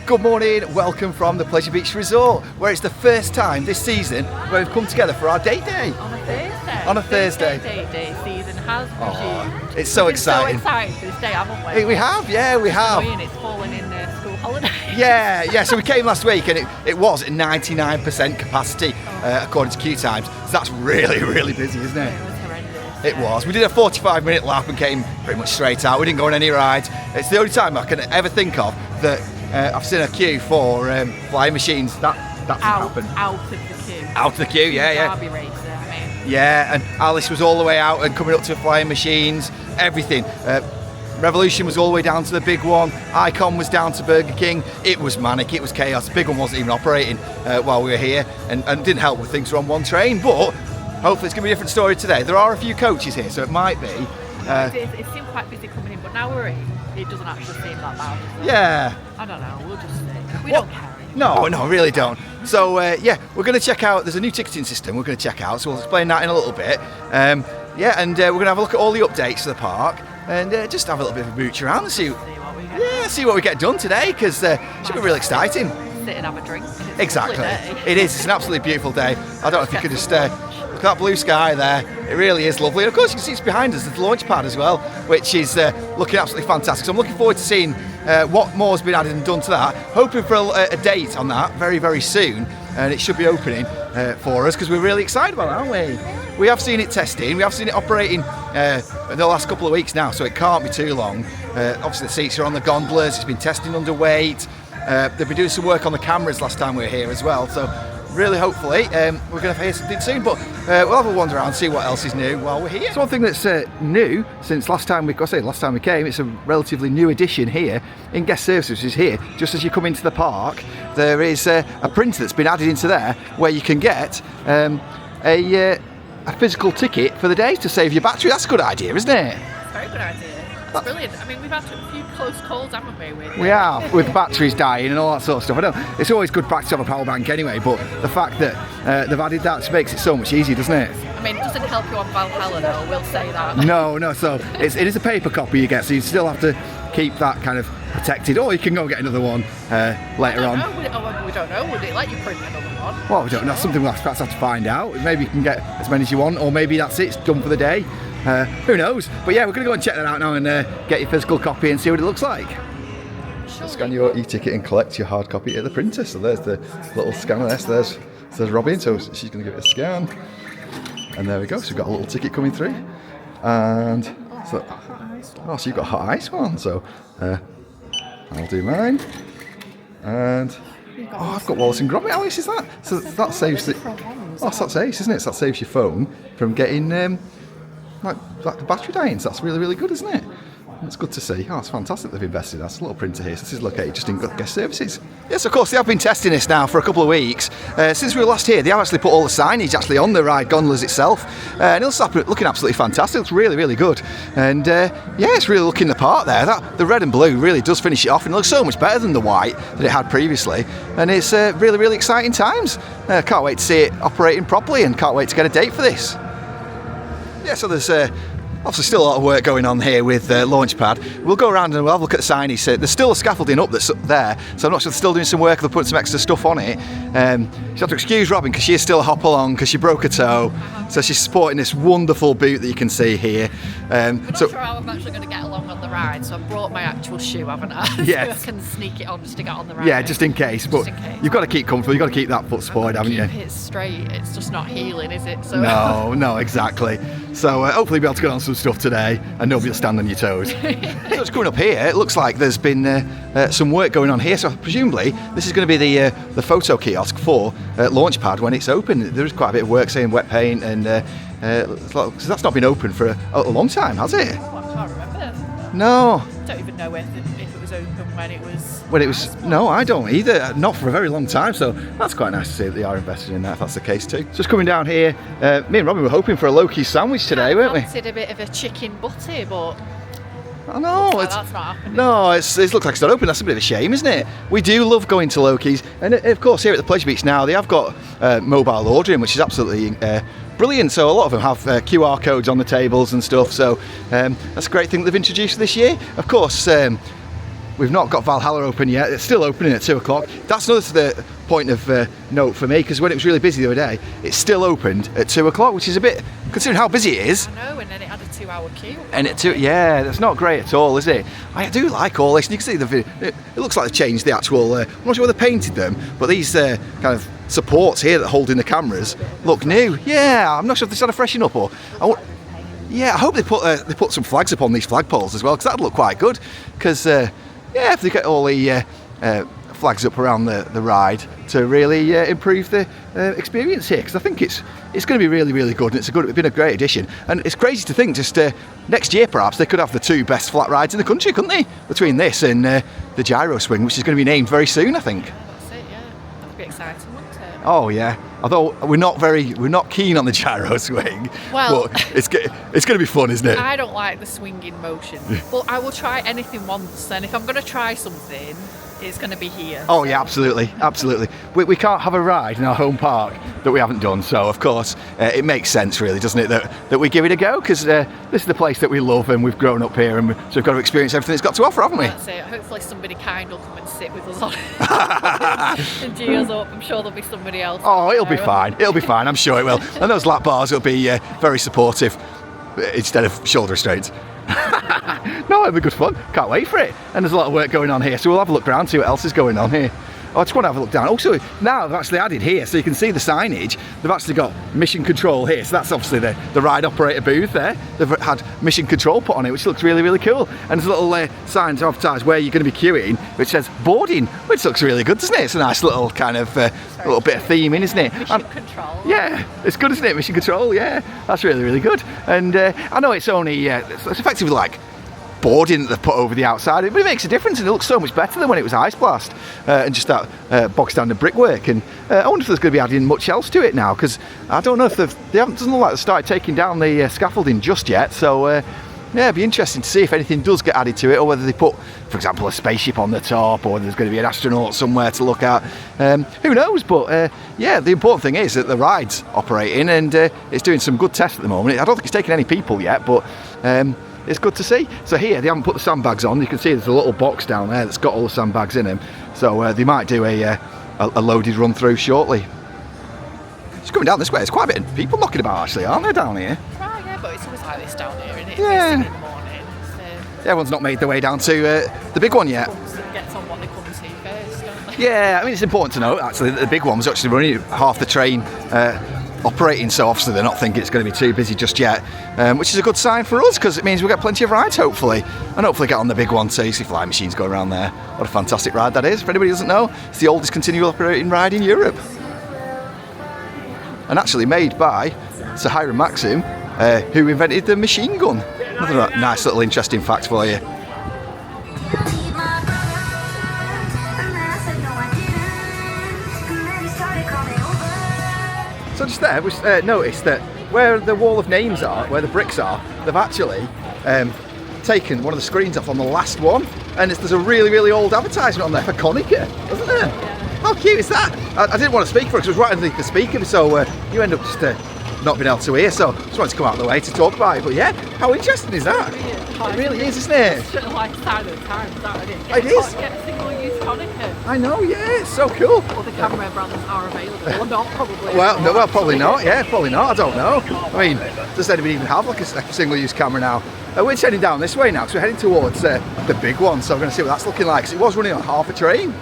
Good morning, welcome from the Pleasure Beach Resort, where it's the first time this season where we've come together for our date day. On a Thursday. On a Thursday. Date day season has resumed. It's so exciting. So excited for this day, haven't we? We have, yeah, we have. It's fallen in school holiday. Yeah, so we came last week and it was at 99% capacity according to queue times. So that's really, really busy, isn't it? It was horrendous. It was. We did a 45-minute lap and came pretty much straight out. We didn't go on any rides. It's the only time I can ever think of that I've seen a queue for flying machines. That's happened. Out of the queue. Out of the queue, yeah. Derby racer, I mean. Yeah, and Alice was all the way out and coming up to flying machines, everything. Revolution was all the way down to the big one. Icon was down to Burger King. It was manic, it was chaos. The big one wasn't even operating while we were here and didn't help with things were on one train, but hopefully it's going to be a different story today. There are a few coaches here, so it might be. It seemed quite busy coming in, but now we're in. It doesn't actually seem that bad. Yeah. I don't know, we'll just see. We don't care. No, really don't. So, we're going to check out, there's a new ticketing system we're going to check out, so we'll explain that in a little bit. We're going to have a look at all the updates to the park and just have a little bit of a mooch around and see what we get done today, because it should be really exciting. Sit and have a drink. Exactly. It is. It's an absolutely beautiful day. I don't know if you could just look at that blue sky there. It really is lovely. And of course, you can see it's behind us. There's the Launchpad as well, which is looking absolutely fantastic. So I'm looking forward to seeing what more has been added and done to that. Hoping for a date on that very, very soon. And it should be opening for us because we're really excited about it, aren't we? We have seen it testing. We have seen it operating in the last couple of weeks now, so it can't be too long. Obviously, the seats are on the gondolas. It's been testing underweight. They've been doing some work on the cameras last time we were here as well, so really hopefully we're going to hear something soon, but we'll have a wander around and see what else is new while we're here. So one thing that's new since last time we came, it's a relatively new addition here in guest services, is here just as you come into the park. There is a printer that's been added into there where you can get a physical ticket for the day to save your battery. That's a good idea, isn't it? Very good idea. That's brilliant. I mean, we've had a few close calls, haven't we? We have, with batteries dying and all that sort of stuff. I know it's always good practice to have a power bank anyway, but the fact that they've added that makes it so much easier, doesn't it? I mean, it doesn't help you on Valhalla, though, we'll say that. No, so it is a paper copy you get, so you still have to keep that kind of protected, or you can go and get another one later on. We don't know. Would it let you print another one? Well, we don't know. That's something we'll perhaps have to find out. Maybe you can get as many as you want, or maybe that's it, it's done for the day. Who knows? But yeah, we're going to go and check that out now and get your physical copy and see what it looks like. Scan your e-ticket and collect your hard copy at the printer. So there's the little scanner there. So there's Robin, so she's going to give it a scan. And there we go. So we've got a little ticket coming through. And so you've got a hot ice one. So I'll do mine. And I've got Wallace and Gromit. How ace is that? So that saves the. That's ace, isn't it? So that saves your phone from getting like the battery dying. So that's really, really good, isn't it? It's good to see. It's fantastic they've invested. That's a little printer here. So this is located just in guest services. Yes, of course, they have been testing this now for a couple of weeks. Since we were last here, they have actually put all the signage actually on the ride gondolas itself. And it's looking absolutely fantastic. It looks really, really good. And it's really looking the part there. The red and blue really does finish it off, and it looks so much better than the white that it had previously. And it's really, really exciting times. Can't wait to see it operating properly, and can't wait to get a date for this. Yeah, so there's obviously still a lot of work going on here with Launchpad. We'll go around and we'll have a look at the signage. There's still a scaffolding up that's up there, so I'm not sure they're still doing some work. They'll put some extra stuff on it. You have to excuse Robin because she is still a hop along because she broke her toe. So she's sporting this wonderful boot that you can see here. I'm not sure how I'm actually going to get along on the ride, so I've brought my actual shoe, haven't I? Yes. So I can sneak it on just to get on the ride. Yeah, just in case. But you've got to keep comfortable. You've got to keep that foot supported, haven't you? Keep it straight. It's just not healing, is it? So No, exactly. So hopefully you'll be able to get on some stuff today and nobody will stand on your toes. So it's coming up here. It looks like there's been some work going on here. So presumably this is going to be the photo kiosk for Launchpad when it's open. There is quite a bit of work, saying wet paint, and that's not been open for a long time, has it? Oh, I can't remember. No. I don't even know if it was open when it was. No, I don't either. Not for a very long time. So that's quite nice to see that they are invested in that, if that's the case too. Just coming down here, me and Robin were hoping for a Loki's sandwich today, weren't we? I wanted a bit of a chicken butty, but I know. that's not happening. No, it looks like it's not open. That's a bit of a shame, isn't it? We do love going to Loki's. And of course, here at the Pleasure Beach now, they have got mobile ordering, which is absolutely brilliant. So a lot of them have QR codes on the tables and stuff. So that's a great thing they've introduced this year. Of course, we've not got Valhalla open yet. It's still opening at 2 o'clock. That's another point of note for me, because when it was really busy the other day, it still opened at 2 o'clock, which is a bit, considering how busy it is. I know, and then it had a 2-hour queue. And yeah, that's not great at all, is it? I do like all this, and you can see the video. It looks like they changed the actual, I'm not sure whether they painted them, but these kind of supports here that hold in the cameras look new. Yeah, I'm not sure if they started freshening up, or yeah, I hope they put some flags up on these flagpoles as well, because that'd look quite good. Because yeah, if they get all the flags up around the ride to really improve the experience here, because I think it's going to be really, really good, and it's been a great addition. And it's crazy to think just next year perhaps they could have the 2 best flat rides in the country, couldn't they? Between this and the gyro swing, which is going to be named very soon, I think. That's it, yeah. That'd be exciting, wouldn't it? Oh yeah. Although we're not keen on the gyro swing, well, but it's going to be fun, isn't it? I don't like the swinging motion, but I will try anything once, and if I'm going to try something, it's going to be here. Oh yeah, absolutely. We can't have a ride in our home park that we haven't done, so of course it makes sense, really, doesn't it, that we give it a go, because this is the place that we love and we've grown up here, and so we've got to experience everything it's got to offer, haven't we? That's it. Hopefully somebody kind will come and sit with us on it and gee us up. I'm sure there'll be somebody else. Oh, it'll be fine. It'll be fine. I'm sure it will. And those lap bars will be very supportive instead of shoulder restraints. No, it'll be good fun. Can't wait for it. And there's a lot of work going on here, so we'll have a look around, see what else is going on here. Oh, I just want to have a look down. Also, now they've actually added here, so you can see the signage. They've actually got mission control here, so that's obviously the ride operator booth there. They've had mission control put on it, which looks really, really cool. And there's a little sign to advertise where you're going to be queuing, which says boarding, which looks really good, doesn't it? It's a nice little kind of little bit of theming, isn't it? Mission control. Yeah, it's good, isn't it? Mission control, yeah. That's really, really good. And I know it's only, it's effectively like boarding that they've put over the outside, but it makes a difference, and it looks so much better than when it was Ice Blast and just that box standard brickwork. And I wonder if there's going to be adding much else to it now, because I don't know if doesn't look like they've started taking down the scaffolding just yet. So yeah, it'd be interesting to see if anything does get added to it, or whether they put, for example, a spaceship on the top, or there's going to be an astronaut somewhere to look at. Who knows? But yeah, the important thing is that the ride's operating, and it's doing some good tests at the moment. I don't think it's taken any people yet, but it's good to see. So here, they haven't put the sandbags on. You can see there's a little box down there that's got all the sandbags in them. So they might do a loaded run through shortly. Just coming down this way, there's quite a bit of people knocking about actually, aren't there, down here? Right, yeah, but it's always like this down here, isn't it? Yeah. In the morning, so Everyone's not made their way down to the big one yet. gets on what they come to first, don't they? Yeah, I mean, it's important to note actually that the big one was actually running half the train operating, so obviously they're not thinking it's going to be too busy just yet, which is a good sign for us, because it means we'll get plenty of rides hopefully, and hopefully get on the big one too. You see flying machines go around there. What a fantastic ride that is. For anybody who doesn't know, it's the oldest continual operating ride in Europe, and actually made by Sir Hiram Maxim, who invented the machine gun. Another nice little interesting fact for you. So just there, we noticed that where the wall of names are, where the bricks are, they've actually taken one of the screens off on the last one, and there's a really, really old advertisement on there for Konica, isn't there? How cute is that? I didn't want to speak for it because it was right underneath the speaker, so you end up just not being able to hear, so just wanted to come out of the way to talk about it. But yeah, how interesting is that? It really is, isn't it? It's sort of like a sign of the times, that isn't it? It is. Get single-use Konica. I know, yeah, it's so cool. Or the camera brands are available, or not probably. Well, probably not. Yeah, probably not. I don't know. I mean, does anybody even have like a single-use camera now? We're just heading down this way now, because we're heading towards the big one. So we're going to see what that's looking like. Because it was running on half a train.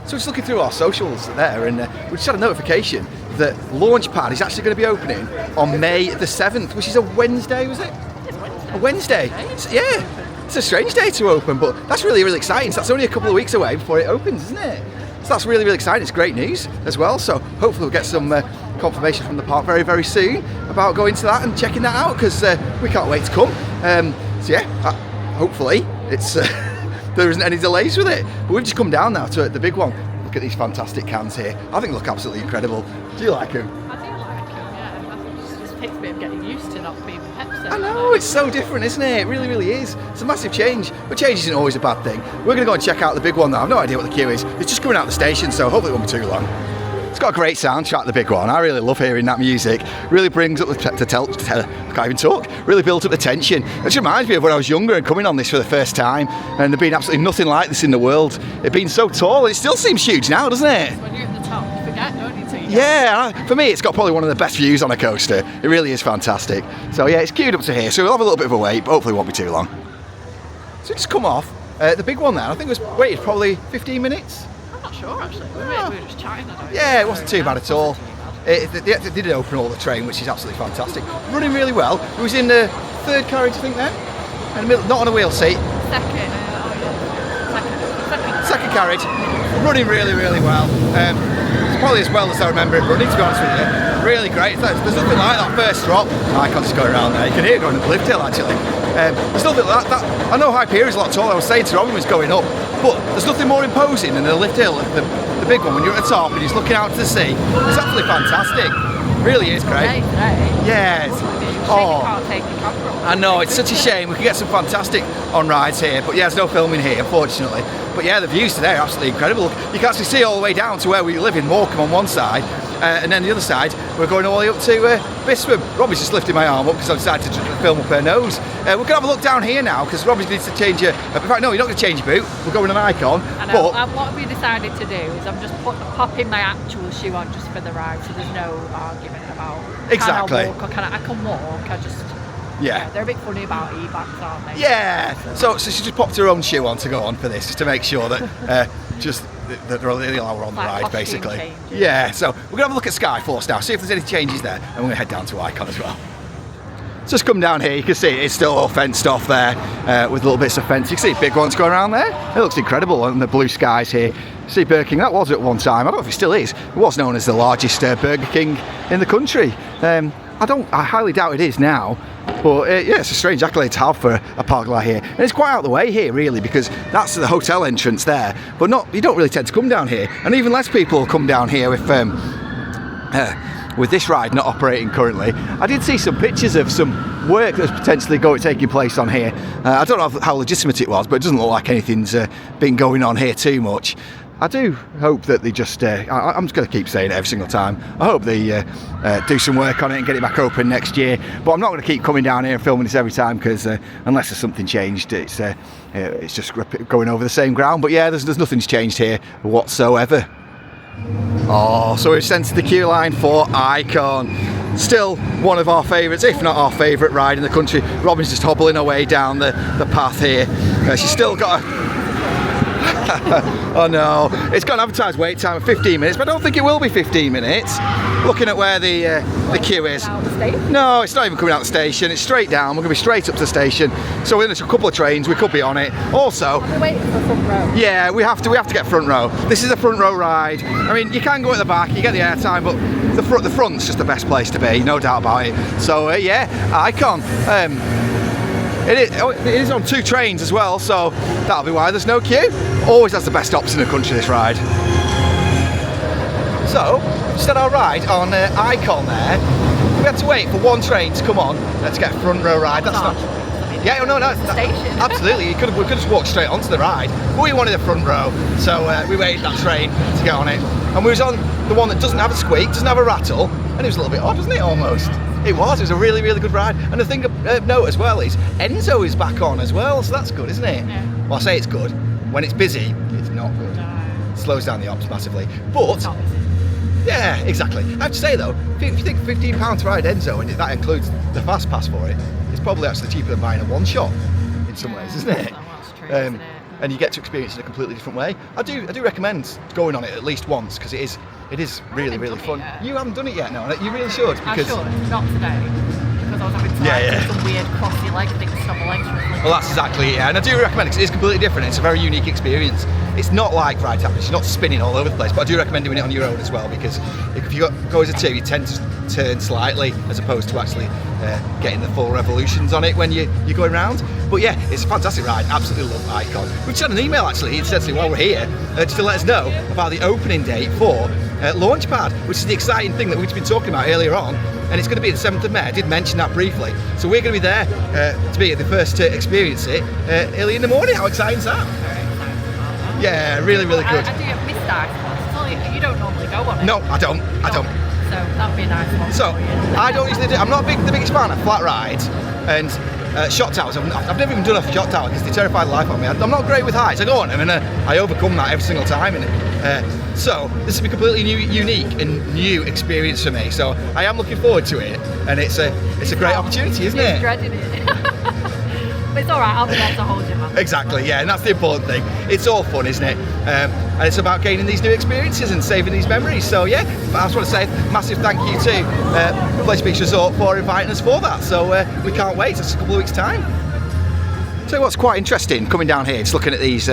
So just looking through our socials there, and we just had a notification that Launchpad is actually going to be opening on May the 7th, which is a Wednesday, was it? It's Wednesday. A Wednesday. Yeah. It's a strange day to open, but that's really, really exciting. So that's only a couple of weeks away before it opens, isn't it? So that's really, really exciting. It's great news as well. So hopefully we'll get some confirmation from the park very, very soon about going to that and checking that out, because we can't wait to come. So yeah, hopefully it's there isn't any delays with it. But we've just come down now to the big one. Look at these fantastic cans here. I think they look absolutely incredible. Do you like them? I do like them, yeah. I think it just takes a bit of getting used to not being Pepsi. I know, it's so different, isn't it? It really, really is. It's a massive change, but change isn't always a bad thing. We're going to go and check out the big one now. I've no idea what the queue is. It's just coming out of the station, so hopefully it won't be too long. It's got a great soundtrack, the big one. I really love hearing that music. Really brings up the I can't even talk. Really builds up the tension. It just reminds me of when I was younger and coming on this for the first time, and there'd been absolutely nothing like this in the world. It'd been so tall, and it still seems huge now, doesn't it? When you're at the top, you forget, don't you? Yeah, for me it's got probably one of the best views on a coaster. It really is fantastic. So yeah, it's queued up to here, so we'll have a little bit of a wait, but hopefully it won't be too long. So just come off. The big one there, I think it was waited probably 15 minutes. I'm not sure actually. We were just chatting. Yeah, it wasn't too bad at all. They did open all the train, which is absolutely fantastic. Running really well. It was in the third carriage, I think, then. In the middle, not on a wheel seat. Second carriage. Running really, really well. It's probably as well as I remember it running, to be honest with you. Really great. There's nothing like that first drop. I can't just go around there. You can hear it going up the lift hill, actually. There's nothing like that. I know Hyperion is a lot taller. I was saying to Robin was going up, but there's nothing more imposing than the lift hill, the big one, when you're at the top and you're looking out to the sea. It's absolutely fantastic. Really is great. Yes. Oh, I know, it's such a shame. We could get some fantastic on rides here, but yeah, there's no filming here, unfortunately. But yeah, the views today are absolutely incredible. You can actually see all the way down to where we live in Morecambe on one side, and then the other side, we're going all the way up to Bispham. Robbie's just lifting my arm up because I decided to film up her nose. We're going to have a look down here now because Robbie needs to change your... in fact, no, you're not going to change your boot. We're going an Icon. I know, but what we decided to do is I'm just popping my actual shoe on just for the ride, so there's no argument about exactly. Can I walk or I can walk, I just... Yeah, they're a bit funny about e-bikes, aren't they? Yeah, so she just popped her own shoe on to go on for this, just to make sure that that they're really on the ride, basically. Changes. Yeah, so we're going to have a look at Skyforce now, see if there's any changes there, and we're going to head down to Icon as well. Just come down here, you can see it's still all fenced off there with little bits of fence. You can see big ones going around there. It looks incredible, and the blue skies here. See Burger King, that was at one time, I don't know if it still is. It was known as the largest Burger King in the country. I highly doubt it is now, but yeah, it's a strange accolade to have for a park like here. And it's quite out of the way here, really, because that's the hotel entrance there. But you don't really tend to come down here, and even less people will come down here with this ride not operating currently. I did see some pictures of some work that's potentially taking place on here. I don't know how legitimate it was, but it doesn't look like anything's been going on here too much. I do hope that they just, I'm just going to keep saying it every single time, I hope they do some work on it and get it back open next year, but I'm not going to keep coming down here and filming this every time because unless there's something changed, it's just going over the same ground. But yeah, there's nothing's changed here whatsoever. Oh, so we've sent to the queue line for Icon. Still one of our favourites, if not our favourite ride in the country. Robin's just hobbling her way down the path here. She's still got a... Oh no, it's got an advertised wait time of 15 minutes, but I don't think it will be 15 minutes. Looking at where the queue is. No, it's not even coming out the station, it's straight down. We're going to be straight up to the station. So within a couple of trains, we could be on it. Also, we're waiting for front row. Yeah, we have to get front row. This is a front row ride. I mean, you can go at the back, you get the airtime, but the front's just the best place to be, no doubt about it. So yeah, Icon. It is on 2 trains as well, so that'll be why there's no queue. Always has the best stops in the country, this ride. So, just had our ride on Icon there. We had to wait for one train to come on to get a front row ride. That's not... Yeah, no, station. Absolutely. We could just walk straight onto the ride, but we wanted a front row, so we waited that train to get on it. And we was on the one that doesn't have a squeak, doesn't have a rattle, and it was a little bit odd, wasn't it, almost? It was a really, really good ride. And the thing of note as well is Enzo is back on as well, so that's good, isn't it? Yeah. Well, I say it's good. When it's busy, it's not good. No. It slows down the ops massively. But, yeah, exactly. I have to say though, if you think £15 to ride Enzo, and that includes the fast pass for it, it's probably actually cheaper than buying a one-shot in some ways, isn't it? Oh, that's true, isn't it? And you get to experience it in a completely different way. I do recommend going on it at least once because it is really, really fun. You haven't done it yet, no? You really should. Because... I should, not today. Because I was having to do some weird crossy leg things, so my legs were flicking. Well, that's exactly it, yeah. And I do recommend it because it is completely different. It's a very unique experience. It's not like ride tapping, you're not spinning all over the place, but I do recommend doing it on your own as well because if you go as a 2, you tend to turn slightly as opposed to actually getting the full revolutions on it when you're going around. But yeah, it's a fantastic ride. Absolutely love Icon. We just had an email actually, incidentally, while we're here, just to let us know about the opening date for Launchpad, which is the exciting thing that we've been talking about earlier on. And it's going to be the 7th of May. I did mention that briefly. So we're going to be there to be the first to experience it early in the morning. How exciting is that? Very exciting. Yeah, really, really good. I do get missed Icon. It's only You don't normally go on it. No, I don't. So that'd be a nice one. So for you. I don't usually do. I'm not the biggest fan of flat rides and shot towers. I've never even done a shot tower because they terrify the life out of me. I'm not great with heights. I go on them and I overcome that every single time. So this will be completely unique and new experience for me. So I am looking forward to it, and it's a great opportunity, isn't it? Dreading it. But it's all right. I'll be there to hold you, man. Exactly, yeah, and that's the important thing. It's all fun, isn't it? And it's about gaining these new experiences and saving these memories. So yeah, I just want to say massive thank you to Pleasure Beach Resort for inviting us for that. So we can't wait. It's a couple of weeks' time. So what's quite interesting coming down here, just looking at these.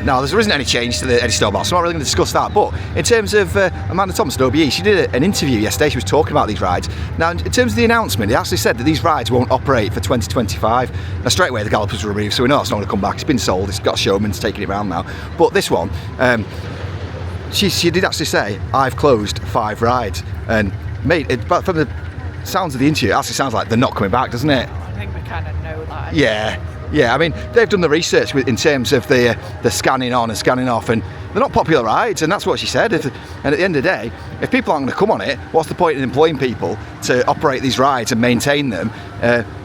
Now there isn't any change to the Eddie Stowbar, so I'm not really going to discuss that. But in terms of Amanda Thompson, OBE, she did an interview yesterday. She was talking about these rides. Now, in terms of the announcement, they actually said that these rides won't operate for 2025. Now, straight away the gallopers were removed, so we know it's not going to come back. It's been sold. It's got showman's taking it around now. But this one, she did actually say, "I've closed 5 rides," and but from the sounds of the interview, it actually sounds like they're not coming back, doesn't it? I think we kind of know that. Yeah, I mean, they've done the research in terms of the scanning on and scanning off, and they're not popular rides, and that's what she said. And at the end of the day, if people aren't going to come on it, what's the point in employing people to operate these rides and maintain them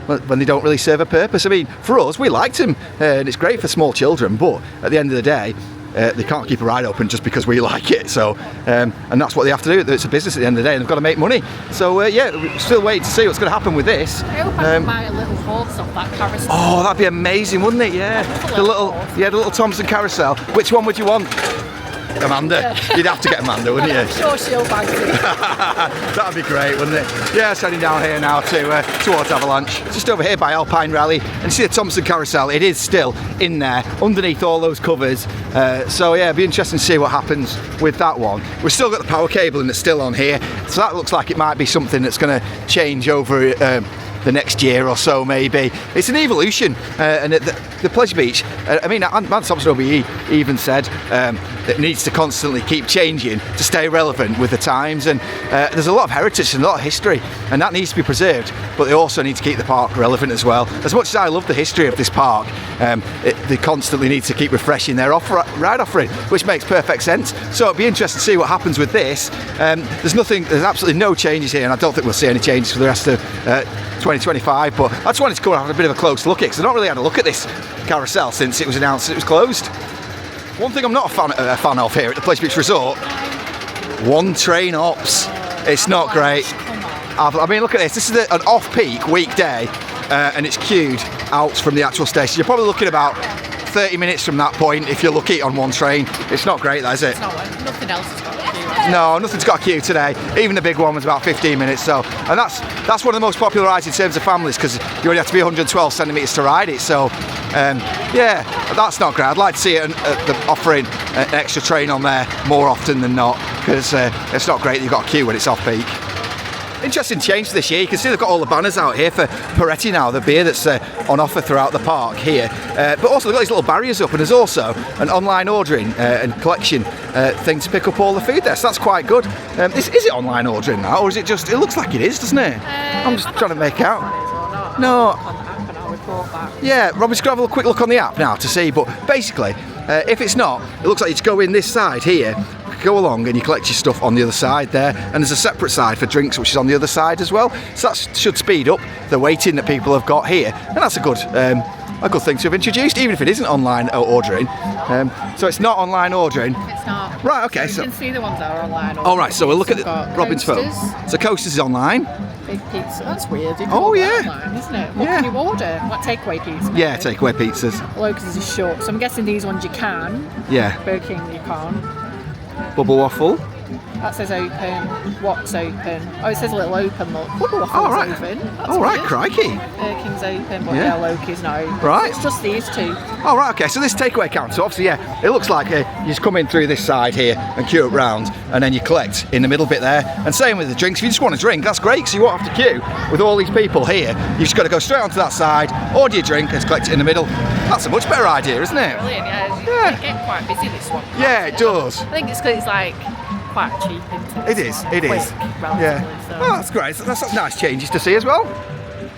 when they don't really serve a purpose? I mean, for us, we liked them, and it's great for small children, but at the end of the day, they can't keep a ride open just because we like it. So, and that's what they have to do. It's a business at the end of the day, and they've got to make money. So, yeah, we're still waiting to see what's going to happen with this. I hope I can buy a little horse off that carousel. Oh, that'd be amazing, wouldn't it? Yeah, the little Thompson Carousel. Which one would you want? Amanda? You'd have to get Amanda, wouldn't you? I'm sure she'll bag it. That'd be great, wouldn't it? Yeah, heading down here now towards Avalanche. Just over here by Alpine Rally, and see the Thompson Carousel. It is still in there, underneath all those covers. So yeah, it'd be interesting to see what happens with that one. We've still got the power cable and it's still on here, so that looks like it might be something that's going to change over the next year or so, maybe. It's an evolution, and at the Pleasure Beach, I mean, Amanda Thompson OBE even said it needs to constantly keep changing to stay relevant with the times, and there's a lot of heritage and a lot of history, and that needs to be preserved, but they also need to keep the park relevant as well. As much as I love the history of this park, they constantly need to keep refreshing their ride offering, which makes perfect sense. So it'll be interesting to see what happens with this. There's absolutely no changes here, and I don't think we'll see any changes for the rest of 2025, but I just wanted to come and have a bit of a close look at it, because I've not really had a look at this carousel since it was announced that it was closed. One thing I'm not a fan of here at the Pleasure Beach Resort, one train ops. It's not great. I mean, look at this. This is an off-peak weekday, and it's queued out from the actual station. You're probably looking about 30 minutes from that point if you're lucky on one train. It's not great, that is it? It's not. Nothing else has got a queue. No, nothing's got a queue today. Even the big one was about 15 minutes. So, and that's one of the most popular rides in terms of families, because you only have to be 112 centimetres to ride it. So, yeah, that's not great. I'd like to see it offering an extra train on there more often than not, because it's not great that you've got a queue when it's off peak. Interesting change this year. You can see they've got all the banners out here for Peretti now, the beer that's on offer throughout the park here. But also they've got these little barriers up, and there's also an online ordering and collection thing to pick up all the food there. So that's quite good. Is it online ordering now, or is it just? It looks like it is, doesn't it? I'm just trying to make out. No. Yeah, Robbie's going to have a quick look on the app now to see. But basically, if it's not, it looks like you just go in this side here. Go along and you collect your stuff on the other side there, and there's a separate side for drinks which is on the other side as well, so that should speed up the waiting that people have got here, and that's a good thing to have introduced, even if it isn't online ordering. So it's not online ordering. It's not. Right, okay. So you can see the ones that are online ordering. All right, so we'll look at Robin's phone. So Coasters is online. Big pizza. That's weird. Oh yeah. Online, isn't it? What can you order? What, takeaway pizza? Maybe? Yeah, takeaway pizzas. Locus is short, so I'm guessing these ones you can. Yeah. Burger King you can't. Bubble waffle. That says open. What's open? Oh, it says a little open look. Bubble waffle's open. That's right, weird. Crikey. Burger King's open, but yeah, Loki's not open. Right. It's just these two. Oh, right, okay, so this takeaway counter, so obviously, yeah, it looks like you just come in through this side here and queue up round, and then you collect in the middle bit there. And same with the drinks, if you just want a drink, that's great, because you won't have to queue with all these people here. You've just got to go straight onto that side, order your drink, and collect it in the middle. That's a much better idea, isn't it? Brilliant, yeah. It get quite busy, this one. Yeah, it does. I think it's because it's like quite cheap, isn't it? It is, it is. Quick, Yeah. so. Oh, that's great. That's nice changes to see as well.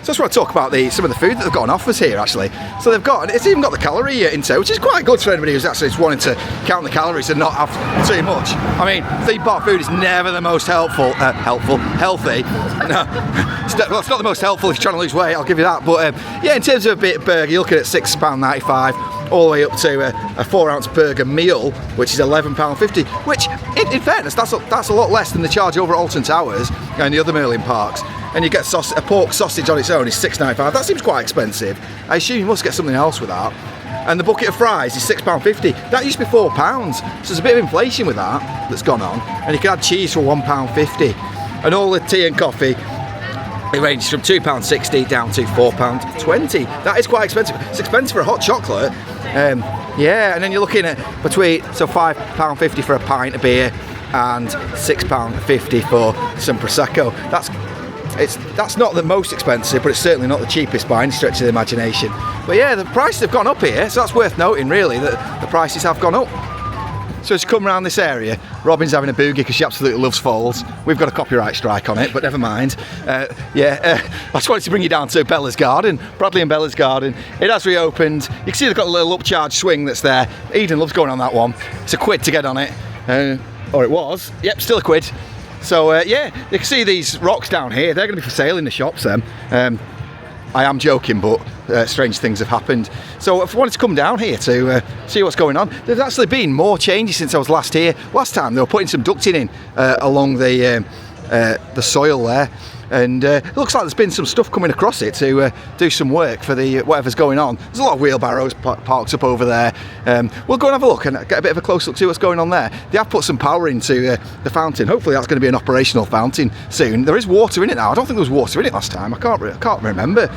So I just want to talk about some of the food that they've got on offers here, actually. So it's even got the calorie intake, which is quite good for anybody who's actually just wanting to count the calories and not have too much. I mean, theme park food is never the most healthy. No, it's not the most helpful if you're trying to lose weight, I'll give you that. But yeah, in terms of a bit burger, you're looking at £6.95, all the way up to a 4-ounce burger meal, which is £11.50, which, in fairness, that's a lot less than the charge over at Alton Towers and the other Merlin parks. And you get a pork sausage on its own is £6.95. That seems quite expensive. I assume you must get something else with that. And the bucket of fries is £6.50. That used to be £4, so there's a bit of inflation with that's gone on. And you can add cheese for £1.50. And all the tea and coffee, it ranges from £2.60 down to £4.20. That is quite expensive. It's expensive for a hot chocolate. Yeah, and then you're looking at £5.50 for a pint of beer and £6.50 for some Prosecco. That's not the most expensive, but it's certainly not the cheapest by any stretch of the imagination. But yeah, the prices have gone up here, so that's worth noting really, that the prices have gone up. So as you come around this area, Robin's having a boogie because she absolutely loves falls. We've got a copyright strike on it, but never mind. I just wanted to bring you down to Bella's Garden, Bradley and Bella's Garden. It has reopened. You can see they've got a little upcharge swing that's there. Eden loves going on that one. It's £1 to get on it, or it was. Yep, still £1. So yeah, you can see these rocks down here. They're going to be for sale in the shops then. I am joking, but strange things have happened. So I wanted to come down here to see what's going on. There's actually been more changes since I was last here. Last time they were putting some ducting in along the soil there. And it looks like there's been some stuff coming across it to do some work for the whatever's going on. There's a lot of wheelbarrows parked up over there. We'll go and have a look and get a bit of a close look, see what's going on there. They have put some power into the fountain. Hopefully that's going to be an operational fountain soon. There is water in it now. I don't think there was water in it last time. I can't remember.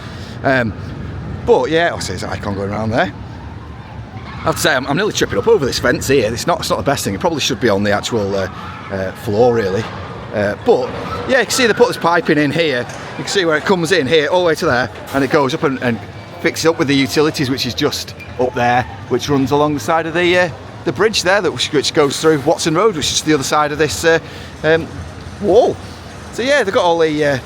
But yeah, I see there's an icon going around there. I have to say, I'm nearly tripping up over this fence here. It's not the best thing. It probably should be on the actual floor, really. But yeah, you can see they put this piping in here. You can see where it comes in here all the way to there, and it goes up and fixes up with the utilities, which is just up there, which runs along the side of the bridge there, which goes through Watson Road, which is the other side of this wall. So yeah, they've got all the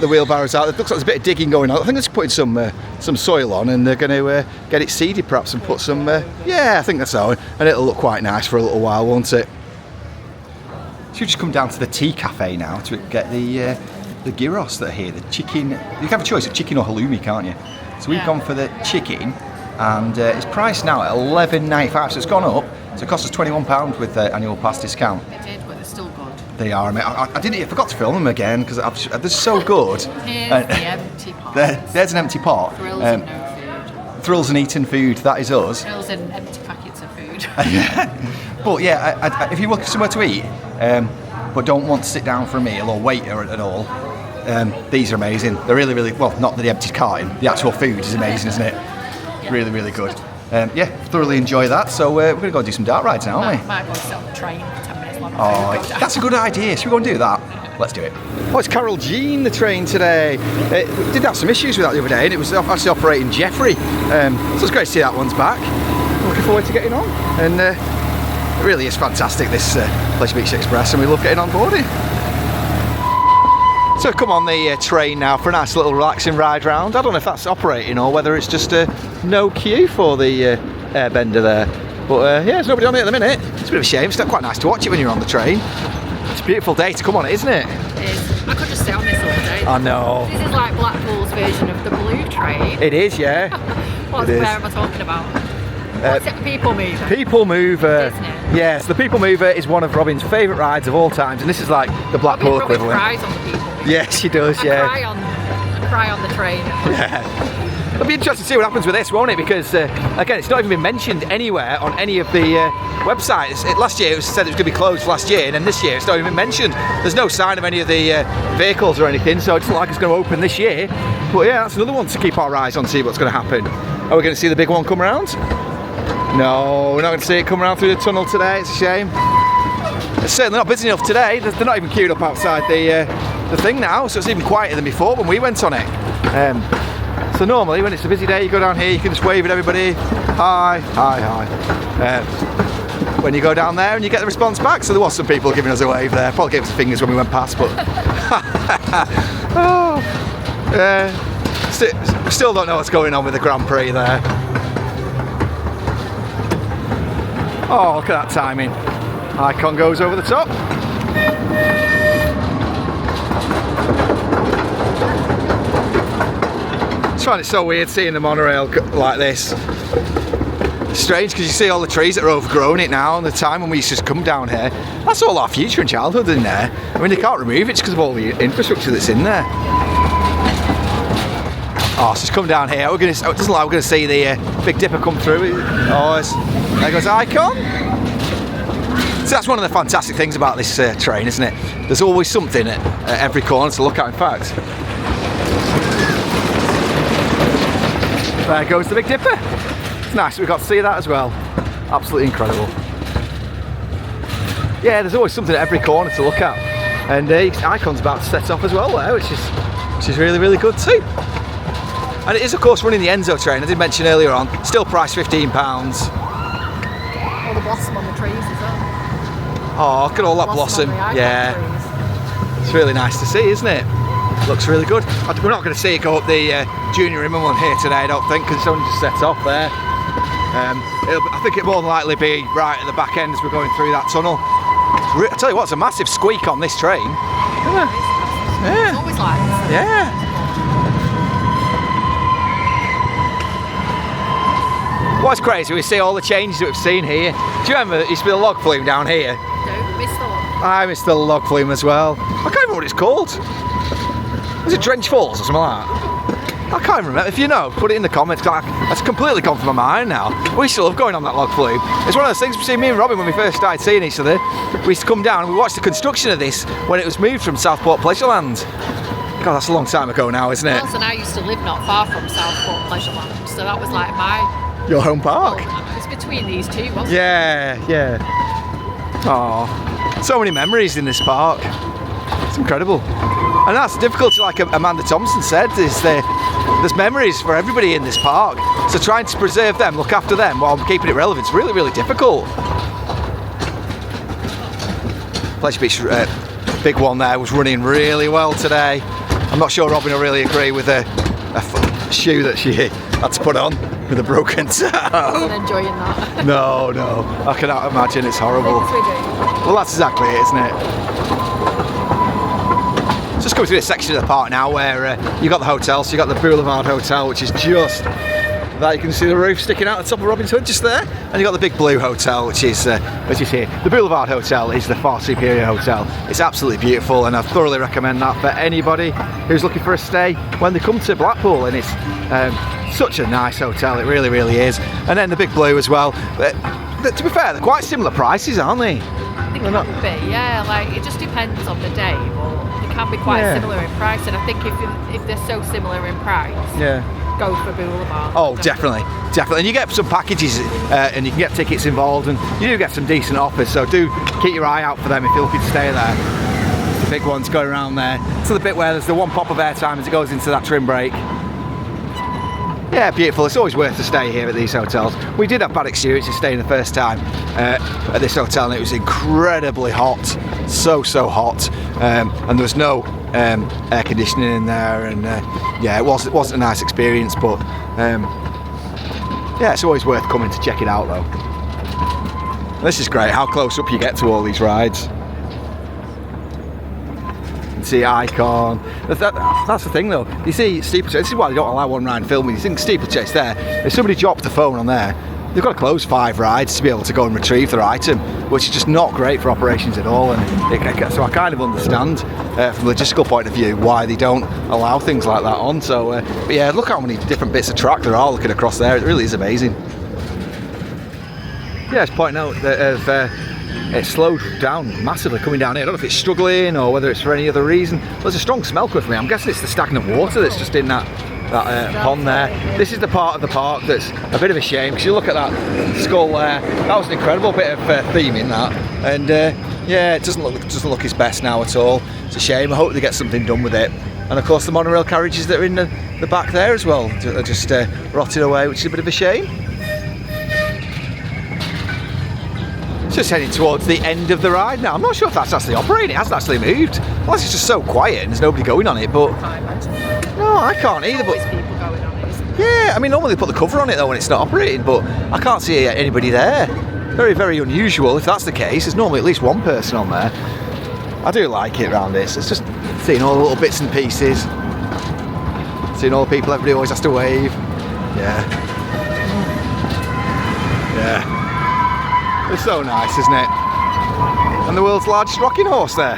wheelbarrows out. It looks like there's a bit of digging going on. I think they're just putting some soil on, and they're going to get it seeded perhaps and put some. Yeah, I think that's so, and it'll look quite nice for a little while, won't it? So you just come down to the tea cafe now to get the gyros that are here. The chicken. You can have a choice of chicken or halloumi, can't you? So we've gone for the chicken, and it's priced now at £11.95. So it's gone up. So it costs us £21 with the annual pass discount. It did, but they're still good. They are. I forgot to film them again because they're so good. Here's the empty pot. There's an empty pot. Thrills and no food. Thrills and eating food. That is us. Thrills and empty packets of food. But yeah, if you look somewhere to eat, but don't want to sit down for a meal or wait at all, these are amazing. They're really, really, well, not the empty carton. The actual food is amazing, isn't it? Yeah. Really, really good. Yeah, thoroughly enjoy that. So we're going to go and do some dark rides now, aren't we? Might go sit on the train for 10 minutes longer. Oh, that's a good idea. Should we go and do that? Let's do it. Oh, it's Carol Jean, the train today. We did have some issues with that the other day, and it was actually operating Jeffrey. So it's great to see that one's back. Looking forward to getting on. And it really is fantastic, this Pleasure Beach Express, and we love getting on board it. So come on the train now for a nice little relaxing ride round. I don't know if that's operating or whether it's just no queue for the airbender there. But yeah, there's nobody on it at the minute. It's a bit of a shame. It's not quite nice to watch it when you're on the train. It's a beautiful day to come on it, isn't it? It is. I could just sit on this all day. I know. This is like Blackpool's version of the blue train. It is, yeah. Where am I talking about? What's it, the People Mover? People Mover. Isn't it? Yes, the People Mover is one of Robin's favourite rides of all times, and this is like the Blackpool equivalent. Robin cries on the People Mover. Yes, she does, yeah. I cry on the train. Yeah. It'll be interesting to see what happens with this, won't it? Because again, it's not even been mentioned anywhere on any of the websites. Last year it was said it was going to be closed last year, and then this year it's not even mentioned. There's no sign of any of the vehicles or anything, so it's not like it's going to open this year. But yeah, that's another one to keep our eyes on, see what's going to happen. Are we going to see the big one come around? No, we're not going to see it come around through the tunnel today. It's a shame. It's certainly not busy enough today. They're not even queued up outside the thing now, so it's even quieter than before when we went on it. So normally when it's a busy day, you go down here, you can just wave at everybody. Hi, hi, hi. When you go down there and you get the response back. So there was some people giving us a wave there. Probably gave us the fingers when we went past, but Still don't know what's going on with the Grand Prix there. Oh, look at that timing. Icon goes over the top. I just find it so weird seeing the monorail like this. Strange because you see all the trees that are overgrown it now, and the time when we used to come down here, that's all our future and childhood in there. I mean, they can't remove it just because of all the infrastructure that's in there. Oh, so it's come down here. It doesn't like we're going to see the Big Dipper come through. Oh, there goes Icon. So that's one of the fantastic things about this train, isn't it? There's always something at every corner to look at, in fact. There goes the Big Dipper. It's nice that we got to see that as well. Absolutely incredible. Yeah, there's always something at every corner to look at. And Icon's about to set off as well there, which is really, really good too. And it is, of course, running the Enzo train. I did mention earlier on, still priced £15. All the blossom on the trees as well. Oh, look at all that blossom. Yeah. Trees. It's really nice to see, isn't it? Looks really good. We're not going to see it go up the Junior Immo one here today, I don't think, because it's only just set off there. I think it'll more than likely be right at the back end as we're going through that tunnel. I tell you what, it's a massive squeak on this train. Yeah. It's always like this. Yeah. What's crazy, we see all the changes that we've seen here. Do you remember there used to be a log flume down here? Don't miss the log. I missed the log flume as well. I can't remember what it's called. Was it Drench Falls or something like that? I can't remember. If you know, put it in the comments. That's completely gone from my mind now. We still love going on that log flume. It's one of those things between me and Robin when we first started seeing each other. We used to come down and we watched the construction of this when it was moved from Southport Pleasureland. God, that's a long time ago now, isn't it? Well, and I used to live not far from Southport Pleasureland, so that was like your home park? Well, it's between these two, wasn't it? Yeah. Oh, so many memories in this park. It's incredible. And that's the difficulty, like Amanda Thompson said, is there's memories for everybody in this park. So trying to preserve them, look after them while keeping it relevant is really, really difficult. Pleasure Beach, big one there, was running really well today. I'm not sure Robin will really agree with a shoe that she had to put on with a broken toe. I wasn't enjoying that. No, I cannot imagine, it's horrible. Well, that's exactly it, isn't it? Just going through this section of the park now where you've got the hotel, so you've got the Boulevard Hotel, which is just that. You can see the roof sticking out the top of Robin's Hood just there, and you've got the Big Blue Hotel, which is here. The Boulevard Hotel is the far superior hotel. It's absolutely beautiful, and I thoroughly recommend that for anybody who's looking for a stay when they come to Blackpool. And it's such a nice hotel, it really, really is. And then the Big Blue as well. To be fair, they're quite similar prices, aren't they? They can be, yeah. Like it just depends on the day, but they can be quite similar in price. And I think if they're so similar in price, go for Boulevard. Oh, definitely. And you get some packages, and you can get tickets involved, and you do get some decent offers. So do keep your eye out for them if you're looking to stay there. The big ones going around there. So the bit where there's the one pop of airtime as it goes into that trim break. Yeah, beautiful. It's always worth a stay here at these hotels. We did have bad experiences staying the first time at this hotel, and it was incredibly hot, so hot, and there was no air conditioning in there, and it wasn't a nice experience, but it's always worth coming to check it out though. This is great, how close up you get to all these rides. See Icon. That's the thing though. You see steeplechase. This is why they don't allow one ride filming. You think steeplechase there. If somebody dropped the phone on there, they've got to close 5 rides to be able to go and retrieve their item, which is just not great for operations at all. And so I kind of understand from a logistical point of view why they don't allow things like that on. So, but yeah, look how many different bits of track there are looking across there. It really is amazing. Yeah, just pointing out that it's slowed down massively coming down here. I don't know if it's struggling or whether it's for any other reason. There's a strong smell coming from me. I'm guessing it's the stagnant water that's just in that pond there. This is the part of the park that's a bit of a shame, because you look at that skull there. That was an incredible bit of theming that, and it doesn't look its best now at all. It's a shame. I hope they get something done with it. And of course the monorail carriages that are in the back there as well are just rotting away, which is a bit of a shame. Just heading towards the end of the ride now. I'm not sure if that's actually operating. It hasn't actually moved. Unless it's just so quiet and there's nobody going on it, but no, I can't either. But Yeah, I mean, normally they put the cover on it though when it's not operating, but I can't see anybody there. Very, very unusual. If that's the case, there's normally at least one person on there. I do like it around this. It's just seeing all the little bits and pieces. Seeing all the people, everybody always has to wave. Yeah. Yeah. It's so nice, isn't it? And the world's largest rocking horse there.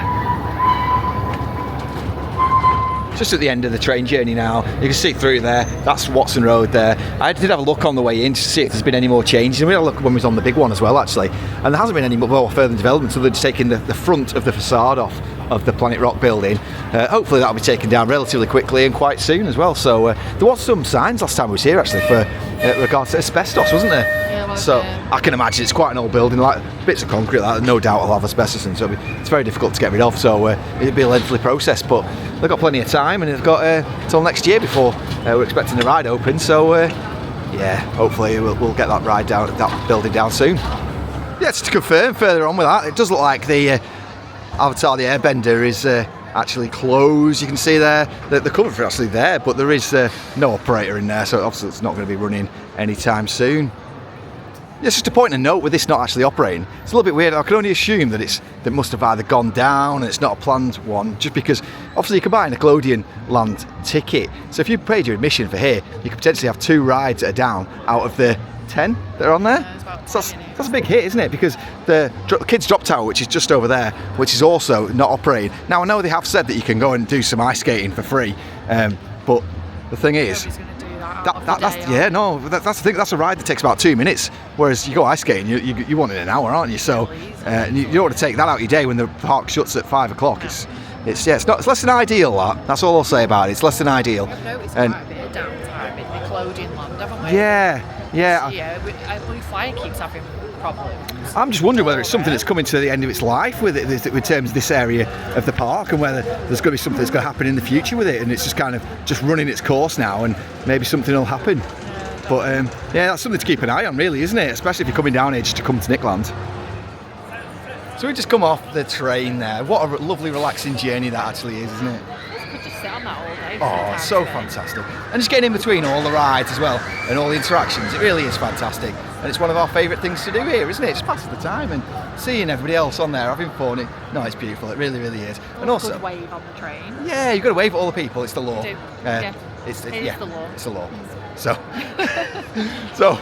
Just at the end of the train journey now. You can see through there. That's Watson Road there. I did have a look on the way in to see if there's been any more changes. And we had a look when we was on the big one as well, actually. And there hasn't been any more further development. So they're just taking the front of the facade off of the Planet Rock building. Hopefully that'll be taken down relatively quickly and quite soon as well. So there was some signs last time I was here actually for regards to asbestos, wasn't there? Yeah, so I can imagine it's quite an old building, like bits of concrete that no doubt will have asbestos in, so it's very difficult to get rid of, so it'll be a lengthy process, but they've got plenty of time and they've got till next year before we're expecting the ride open, so yeah, hopefully we'll get that ride down, that building down soon. Yeah, just to confirm further on with that, it does look like the Avatar the Airbender is actually closed. You can see there that the cover for actually there, but there is no operator in there, so obviously it's not going to be running anytime soon. Yeah, it's just a point of note with this not actually operating. It's a little bit weird. I can only assume that it must have either gone down and it's not a planned one, just because obviously you can buy a Nickelodeon Land ticket. So if you paid your admission for here, you could potentially have 2 rides that are down out of the 10 that are on there. So that's a big hit, isn't it? Because the Kids Drop Tower, which is just over there, which is also not operating. Now I know they have said that you can go and do some ice skating for free, but the thing is, that's the thing. That's a ride that takes about 2 minutes, whereas you go ice skating, you want it in an hour, aren't you? So you don't want to take that out of your day when the park shuts at 5 o'clock. It's less than ideal. That's all I'll say about it. It's less than ideal. I've noticed quite a bit of downtime in Nickelodeon Land, haven't we? Yeah. I believe Fire keeps having problems. I'm just wondering whether it's something that's coming to the end of its life with it, in terms of this area of the park, and whether there's going to be something that's going to happen in the future with it, and it's just kind of just running its course now, and maybe something will happen. But yeah, that's something to keep an eye on, really, isn't it? Especially if you're coming down here just to come to Nickland. So we just come off the train there. What a lovely, relaxing journey that actually is, isn't it? You could just sit on that all day. Oh, it's so fantastic. And just getting in between all the rides as well and all the interactions, it really is fantastic. And it's one of our favourite things to do here, isn't it? Just passes the time and seeing everybody else on there having fun. No, it's beautiful. It really, really is. And also, good wave on the train. Yeah, you've got to wave at all the people. It's the law. You do. Yeah. It's the law. It's the law. So,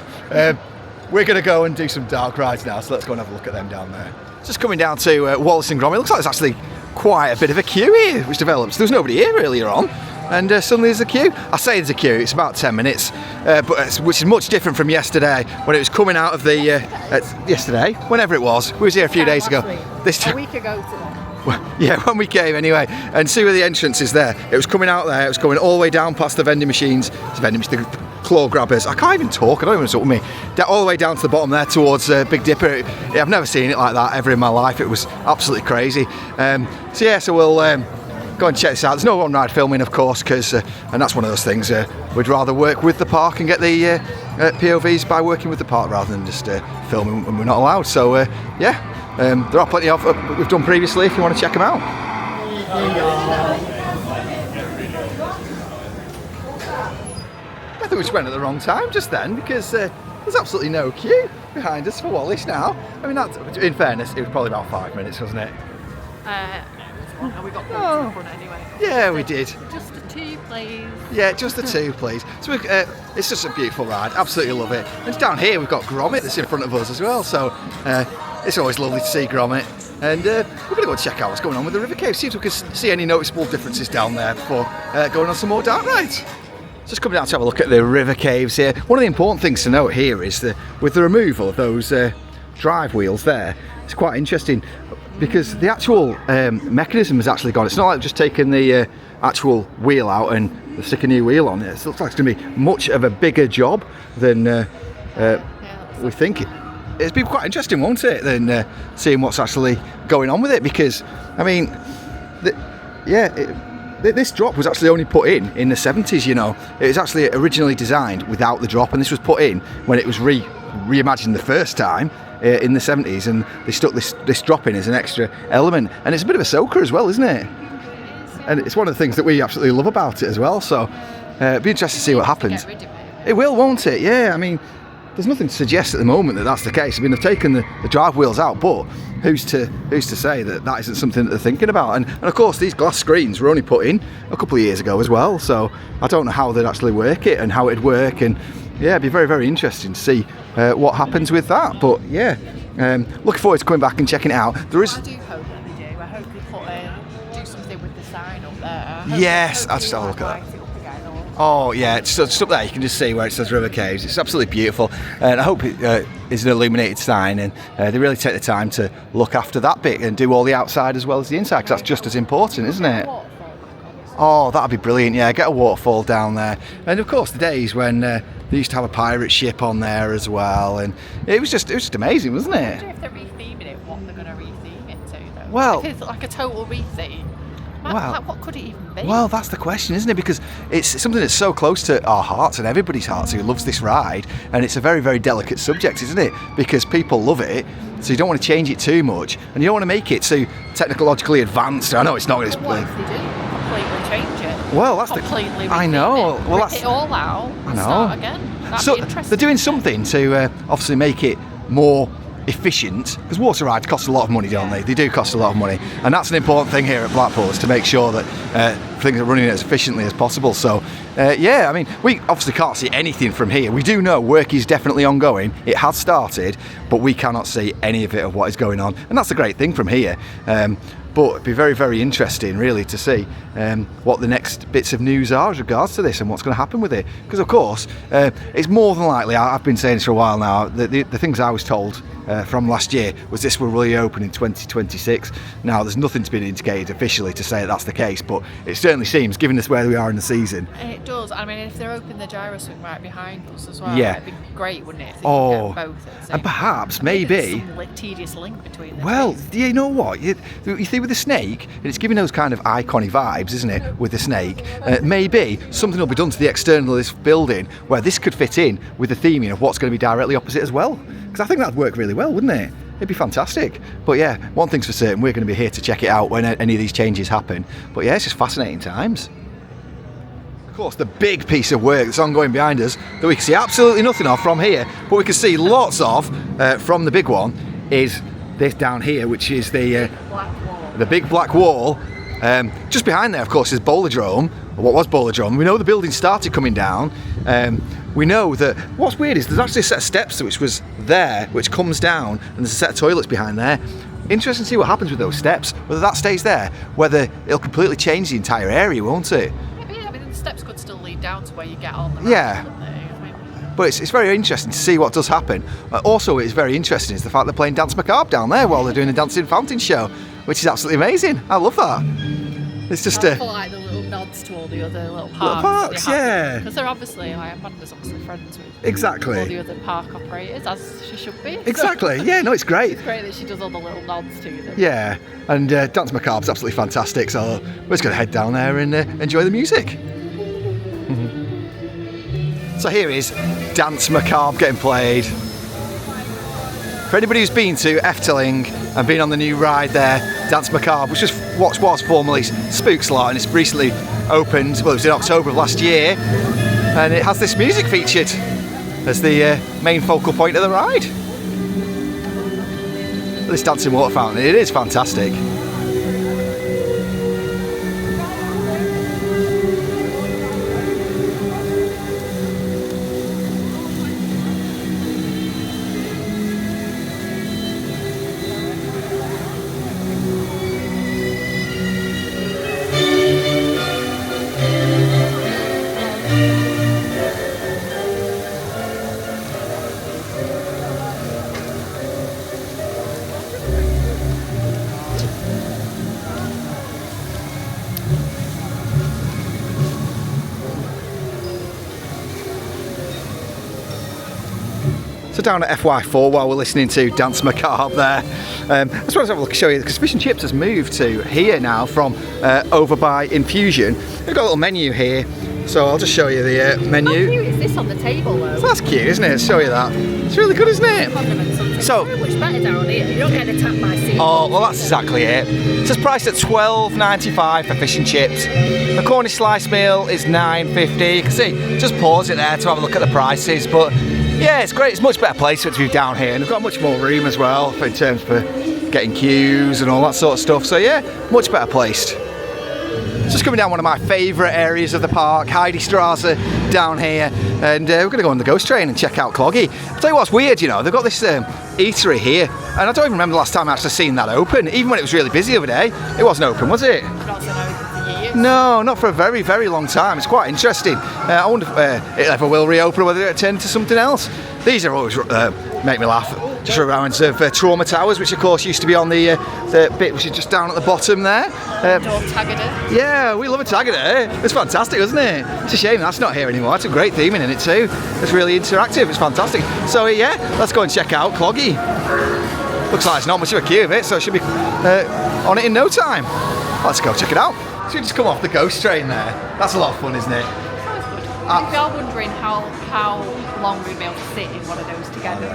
we're going to go and do some dark rides now. So let's go and have a look at them down there. Just coming down to Wallace and Gromit. It looks like there's actually quite a bit of a queue here, which develops. There was nobody here earlier on, and suddenly there's a queue. I say there's a queue, it's about 10 minutes, which is much different from yesterday when it was coming out of the, yesterday, whenever it was. We was here a few days ago. A week ago today. Well, yeah, when we came anyway, and see where the entrance is there. It was coming out there, it was going all the way down past the vending machines, the claw grabbers. I can't even talk, I don't even talk with me. All the way down to the bottom there towards Big Dipper. Yeah, I've never seen it like that ever in my life. It was absolutely crazy. So we'll go and check this out. There's no on-ride filming, of course, because, and that's one of those things, we'd rather work with the park and get the POVs by working with the park rather than just filming when we're not allowed. So, yeah. There are plenty of we've done previously if you want to check them out. I think we just went at the wrong time just then, because there's absolutely no queue behind us for Wallace now. I mean, that's, in fairness, it was probably about 5 minutes, wasn't it? And we got to the front anyway. Yeah, we did. Just the 2, please. Yeah, just the 2, please. So it's just a beautiful ride. Absolutely love it. And down here we've got Gromit that's in front of us as well. So it's always lovely to see Gromit. And we're going to go and check out what's going on with the River Cave. See if we can see any noticeable differences down there before going on some more dark rides. Just coming down to have a look at the river caves here. One of the important things to note here is that with the removal of those drive wheels there, it's quite interesting because the actual mechanism has actually gone. It's not like just taking the actual wheel out and stick a new wheel on it. It looks like it's going to be much of a bigger job than we think. It's been quite interesting, won't it, than seeing what's actually going on with it, because, I mean, this drop was actually only put in the 70s, you know. It was actually originally designed without the drop, and this was put in when it was reimagined the first time in the 70s, and they stuck this drop in as an extra element. And it's a bit of a soaker as well, isn't it? And it's one of the things that we absolutely love about it as well, so it'd be interesting to see what happens. Get rid of it. It will, won't it? Yeah, I mean, there's nothing to suggest at the moment that that's the case. I mean, they've taken the drive wheels out, but who's to say that that isn't something that they're thinking about? And of course, these glass screens were only put in a couple of years ago as well, so I don't know how they'd actually work it and how it'd work, and yeah, it'd be very, very interesting to see what happens with that. But yeah, looking forward to coming back and checking it out. There is. I do hope that they do. I hope they do something with the sign up there. Yes, I'll just have a look at that. Oh yeah, it's just up there. You can just see where it says River Caves. It's absolutely beautiful, and I hope it is an illuminated sign, and they really take the time to look after that bit and do all the outside as well as the inside, because that's just as important, isn't it? Oh, that'd be brilliant. Yeah, get a waterfall down there, and of course the days when they used to have a pirate ship on there as well, and it was just amazing, wasn't it? I wonder if they're retheming it, what they're going to retheme it to, though. Well, if it's like a total retheme. Well, what could it even be? Well, that's the question, isn't it? Because it's something that's so close to our hearts and everybody's hearts who loves this ride, and it's a very, very delicate subject, isn't it? Because people love it, so you don't want to change it too much, and you don't want to make it too technologically advanced. I know it's not going to. What if they do completely change it? Well, that's completely I know. It, well, rip that's it all out. I know. Start again. That'd So be interesting. they're doing something to obviously make it more efficient, because water rides cost a lot of money, don't they? They do cost a lot of money, and that's an important thing here at Blackpool, is to make sure that things are running as efficiently as possible. So yeah, I mean, we obviously can't see anything from here. We do know work is definitely ongoing. It has started, but we cannot see any of it of what is going on, and that's the great thing from here. But it'd be very, very interesting, really, to see what the next bits of news are as regards to this and what's going to happen with it. Because, of course, it's more than likely, I've been saying this for a while now, the things I was told from last year was this will really open in 2026. Now, there's nothing to be indicated officially to say that's the case, but it certainly seems, given this where we are in the season. It does. I mean, if they're opening the gyro swing right behind us as well, yeah, it'd be great, wouldn't it? If they oh, could get both at the same and perhaps, time. maybe... Some tedious link between them. Well, you know what? You see with the snake, it's giving those kind of iconic vibes, isn't it, with the snake? Maybe something will be done to the external of this building where this could fit in with the theming of what's going to be directly opposite as well. Because I think that'd work really well, wouldn't it? It'd be fantastic. But yeah, one thing's for certain, we're going to be here to check it out when any of these changes happen. But yeah, it's just fascinating times. Of course, the big piece of work that's ongoing behind us that we can see absolutely nothing of from here, but we can see lots of from the big one, is this down here, which is the big black wall. Just behind there, of course, is Bowlerdrome, or what was Bowlerdrome. We know the building started coming down. We know that what's weird is there's actually a set of steps which was there, which comes down, and there's a set of toilets behind there. Interesting to see what happens with those steps, whether that stays there, whether it'll completely change the entire area, won't it? Yeah, I mean, the steps could still lead down to where you get on the yeah. But it's very interesting to see what does happen. Also, it's very interesting is the fact they're playing Dance Macabre down there while they're doing a dancing fountain show, which is absolutely amazing. I love that. It's just I like the little nods to all the other little parks. Yeah. Because they're obviously, Amanda's obviously friends with exactly all the other park operators, as she should be. Exactly. Yeah, no, it's great. It's great that she does all the little nods to them. Yeah, and Dance Macabre's absolutely fantastic, so we're just going to head down there and enjoy the music. So here is Dance Macabre getting played. For anybody who's been to Efteling and been on the new ride there, Dance Macabre, which was formerly Spook Slot, and it's recently opened, well, it was in October of last year, and it has this music featured as the main focal point of the ride. This dancing water fountain, it is fantastic. So down at FY4 while we're listening to Dance Macabre there, I just want to have a look and show you, because Fish and Chips has moved to here now from over by Infusion. We've got a little menu here, so I'll just show you the menu. How cute is this on the table though? So that's cute, isn't it? I'll show you that. It's really good, isn't it? So much better down here. You don't get attacked by sea. Oh, well, that's exactly it. It says priced at $12.95 for fish and chips. The Cornish slice meal is $9.50. You can see, just pause it there to have a look at the prices. But yeah, it's great. It's a much better place to be down here, and they've got much more room as well in terms for getting queues and all that sort of stuff. So yeah, much better placed. Just coming down one of my favourite areas of the park, Heidestrasse down here, and we're going to go on the ghost train and check out Cloggy. I'll tell you what's weird, you know, they've got this eatery here, and I don't even remember the last time I actually seen that open. Even when it was really busy the other day, it wasn't open, was it? Not so open for years. No, not for a very, very long time. It's quite interesting. I wonder if it ever will reopen or whether it'll turn into something else. These are always make me laugh. Just reminds of Trauma Towers, which of course used to be on the bit which is just down at the bottom there. Yeah, we love a Tagada. It's fantastic, isn't it? It's a shame that's not here anymore. It's a great theming in it too. It's really interactive. It's fantastic. So yeah, let's go and check out Cloggy. Looks like it's not much of a queue of it, so it should be on it in no time. Let's go check it out. So we just come off the ghost train there. That's a lot of fun, isn't it? If you're wondering how long we'd be able to sit in one of those together,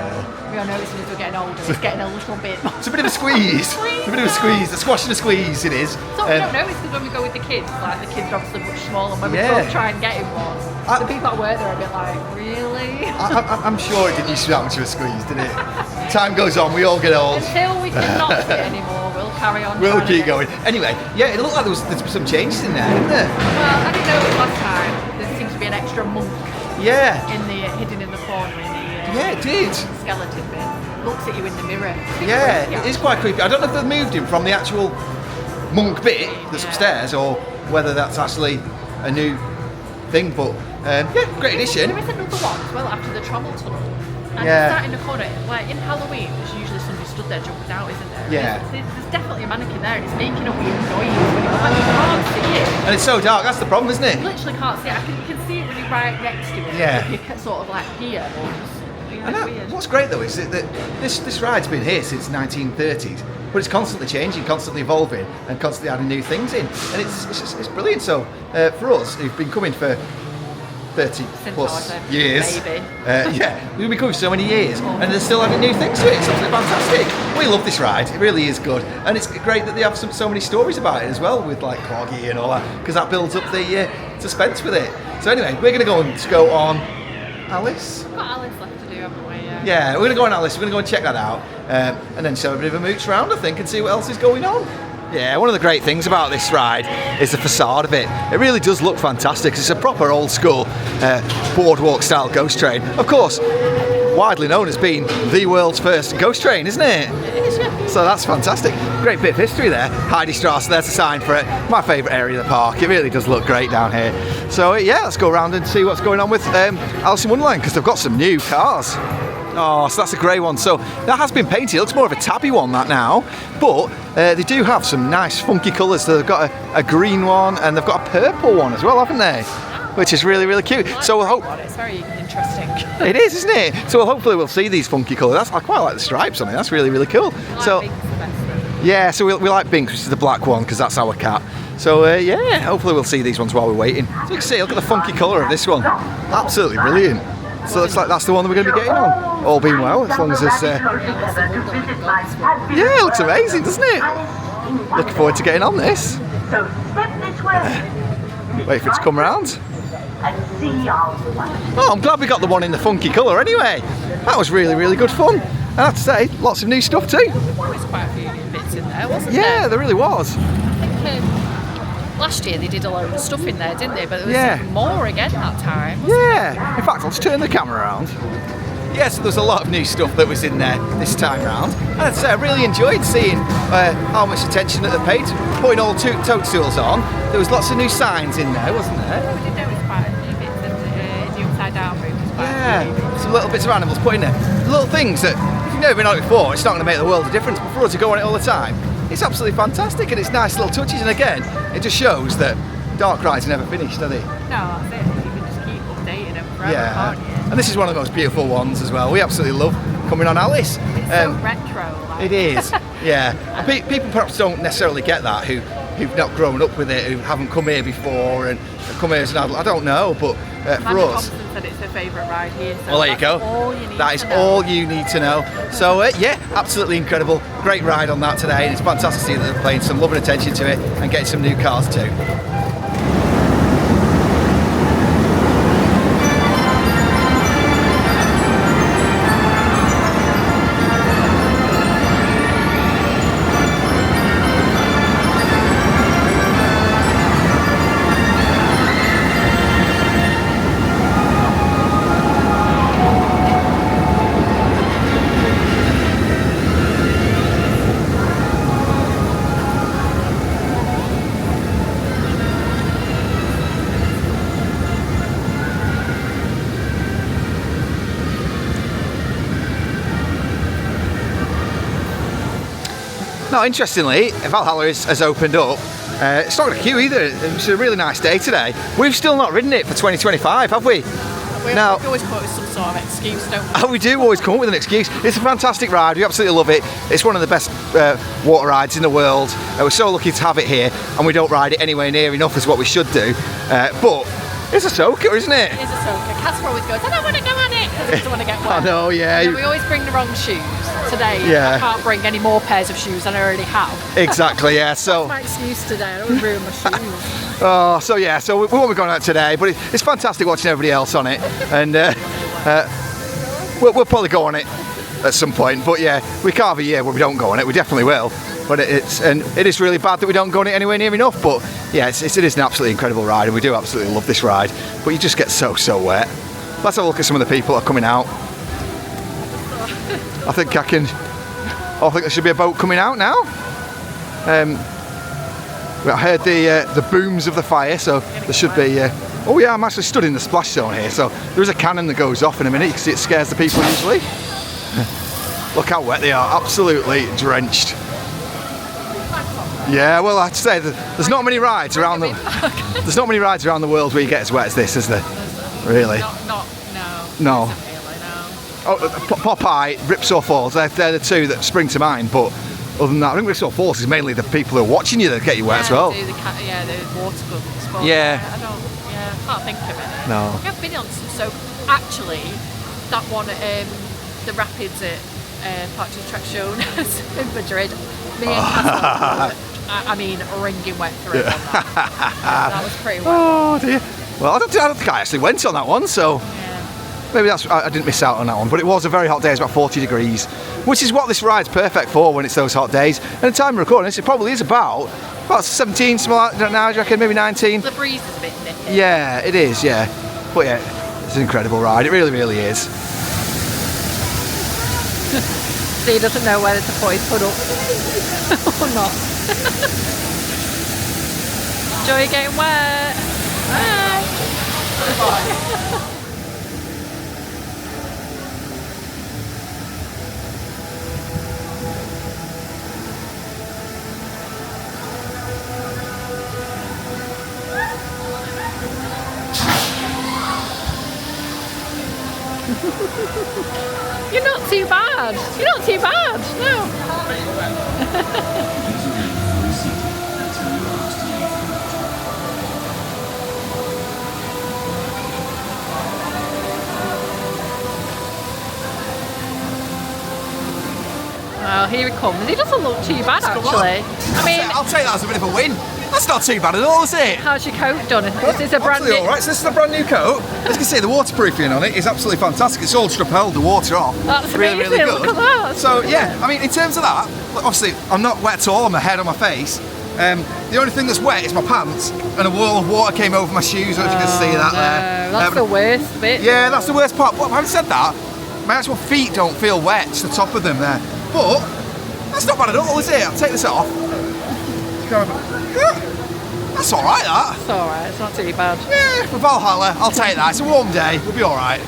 we all know as soon as we're getting older, it's getting a little bit. It's a bit of a squeeze. It's a bit of a squeeze. A squash and a squeeze it is. So we don't know, it's because when we go with the kids, like the kids are obviously much smaller, and when we both try and get in one, the people at work, they're a bit like, really? I'm sure it didn't used to be that much of a squeeze, did it? Time goes on, we all get old. Until we cannot sit anymore, we'll carry on. We'll keep going. Anyway, yeah, it looked like there's some changes in there, didn't there? Well, I didn't know it last time. There seems to be an extra monk. Yeah. Hidden in the corner in the yeah, it did. skeleton bit. Looks at you in the mirror. Yeah, it is quite creepy. I don't know if they've moved him from the actual monk bit that's upstairs or whether that's actually a new thing, but yeah, great addition. There is another one as well after the travel tunnel. And Yeah. that in the corner, like in Halloween, there's usually somebody stood there jumping out, isn't there? Yeah. There's definitely a mannequin there, and it's making a weird noise when you can't see it. And it's so dark, that's the problem, isn't it? You literally can't see it. You can see it when you're right next to it. Yeah. If you're sort of like here, or just, And it's weird. what's great though is that this ride's been here since 1930s, but it's constantly changing, constantly evolving, and constantly adding new things in, and it's brilliant. So for us, who've been coming for 30 plus years, yeah, we've been coming for so many years, and they're still adding new things to it. It's absolutely fantastic. We love this ride. It really is good, and it's great that they have so many stories about it as well, with like Cloggy and all that, because that builds up the suspense with it. So anyway, we're going to go on Alice. We've got Alice left to do, haven't we? Yeah, we're going to go on Alice, we're going to go and check that out, and then show a bit of a mooch round, I think, and see what else is going on. Yeah, one of the great things about this ride is the facade of it. It really does look fantastic. It's a proper old school boardwalk style ghost train. Of course, widely known as being the world's first ghost train, isn't it? It is, yeah. So that's fantastic. Great bit of history there. Heidestrasse, there's a sign for it. My favourite area of the park. It really does look great down here. So yeah, let's go around and see what's going on with Alice in Wonderland, because they've got some new cars. Oh, so that's a grey one. So that has been painted. It looks more of a tabby one, that now. But they do have some nice funky colours. So they've got a green one and they've got a purple one as well, haven't they? Which is really, really cute. So we'll hope... It's very interesting. It is, isn't it? So hopefully we'll see these funky colours. I quite like the stripes on it. That's really, really cool. So yeah, so we like Binks, which is the black one, because that's our cat. So yeah, hopefully we'll see these ones while we're waiting. So you can see, look at the funky colour of this one. Absolutely brilliant. So it's like that's the one that we're going to be getting on. All being well, as long as it's... yeah, it looks amazing, doesn't it? Looking forward to getting on this. Wait for it to come round. Oh, I'm glad we got the one in the funky colour anyway. That was really, really good fun. And I have to say, lots of new stuff too. There was quite a few new bits in there, wasn't there? Yeah, there really was. I think last year they did a load of stuff in there, didn't they? But there was Yeah. even more again that time. Yeah. In fact, I'll just turn the camera around. Yes, there's a lot of new stuff that was in there this time round. And I'd say I really enjoyed seeing how much attention that they paid to putting all toadstools on. There was lots of new signs in there, wasn't there? We did notice quite a few bits in the upside down room. Yeah, some little bits of animals put in there. Little things that, if you've never been on it before, it's not going to make the world a difference, but for us to go on it all the time, it's absolutely fantastic, and it's nice little touches, and again, it just shows that dark rides are never finished, are they? No, that's it. You can just keep updating them forever, can't you? And this is one of the most beautiful ones as well. We absolutely love coming on Alice. It's so retro. Like. It is, yeah. And people perhaps don't necessarily get that, who who've not grown up with it, who haven't come here before and come here as an adult. I don't know, but for us, said it's her favourite ride here. So well, there you go. That is all you need to know. So yeah, absolutely incredible. Great ride on that today, and it's fantastic to see that they're paying some loving attention to it and getting some new cars too. Now, interestingly, Valhalla has opened up. It's not got a queue either. It's a really nice day today. We've still not ridden it for 2025, have we? We always come up with some sort of excuse, don't we? Oh, we do always come up with an excuse. It's a fantastic ride. We absolutely love it. It's one of the best water rides in the world. We're so lucky to have it here, and we don't ride it anywhere near enough as what we should do. But it's a soaker, isn't it? It is a soaker. Casper always goes, I don't want to go on it, because he doesn't want to get wet. I know, yeah. And we always bring the wrong shoes. Today, I can't bring any more pairs of shoes than I already have. Exactly, yeah. So that's my excuse today. I don't want to ruin my shoes. Oh, so yeah, so we won't be going out today, but it's fantastic watching everybody else on it, and we'll probably go on it at some point. But yeah, we can't have a year where we don't go on it. We definitely will. But it is really bad that we don't go on it anywhere near enough. But yeah, it is an absolutely incredible ride, and we do absolutely love this ride. But you just get so wet. Let's have a look at some of the people that are coming out. I think there should be a boat coming out now. I heard the booms of the fire, so there should be. Oh yeah, I'm actually stood in the splash zone here, so there is a cannon that goes off in a minute. You can see it scares the people usually. Look how wet they are, absolutely drenched. Yeah, well, I'd say there's not many rides around the there's not many rides around the world where you get as wet as this, is there? Really? No. Oh, Popeye, Ripsaw Falls, they're the two that spring to mind, but other than that, I think Ripsaw Falls is mainly the people who are watching you that get you wet as well. The water guns. Well, yeah. I can't think of it. No. I've been on some, so actually, that one, the rapids at Park to Track show in Madrid, me and Casper, I mean, wringing wet through on that. That was pretty wet. Oh dear. Well, I don't think I actually went on that one, so... Maybe I didn't miss out on that one, but it was a very hot day. It's about 40 degrees, which is what this ride's perfect for when it's those hot days. And the time of recording this, it probably is about 17, something like that now, do you reckon? Maybe 19? The breeze is a bit nippy. Yeah, it is, yeah. But yeah, it's an incredible ride. It really, really is. So he doesn't know whether to put his hood up or not. Enjoy getting wet. Bye. You're not too bad. You're not too bad. No. Well, here he comes. He doesn't look too bad, actually. I mean, I'll take that as a bit of a win. That's not too bad at all, is it? How's your coat done? Is this a brand new? All right. So this is a brand new coat. As you can see, the waterproofing on it is absolutely fantastic. It's all repelled the water off. That's really, amazing. really good. Look at that. So yeah, I mean, in terms of that, obviously I'm not wet at all on my head or my face. The only thing that's wet is my pants, and a wall of water came over my shoes. I don't know if you can see that there. That's the worst bit. Yeah, that's the worst part. But having said that, my actual feet don't feel wet. It's the top of them there. But that's not bad at all, is it? I'll take this off. That's all right, that. It's all right. It's not too bad. Yeah, for Valhalla, I'll take that. It's a warm day. We'll be all right.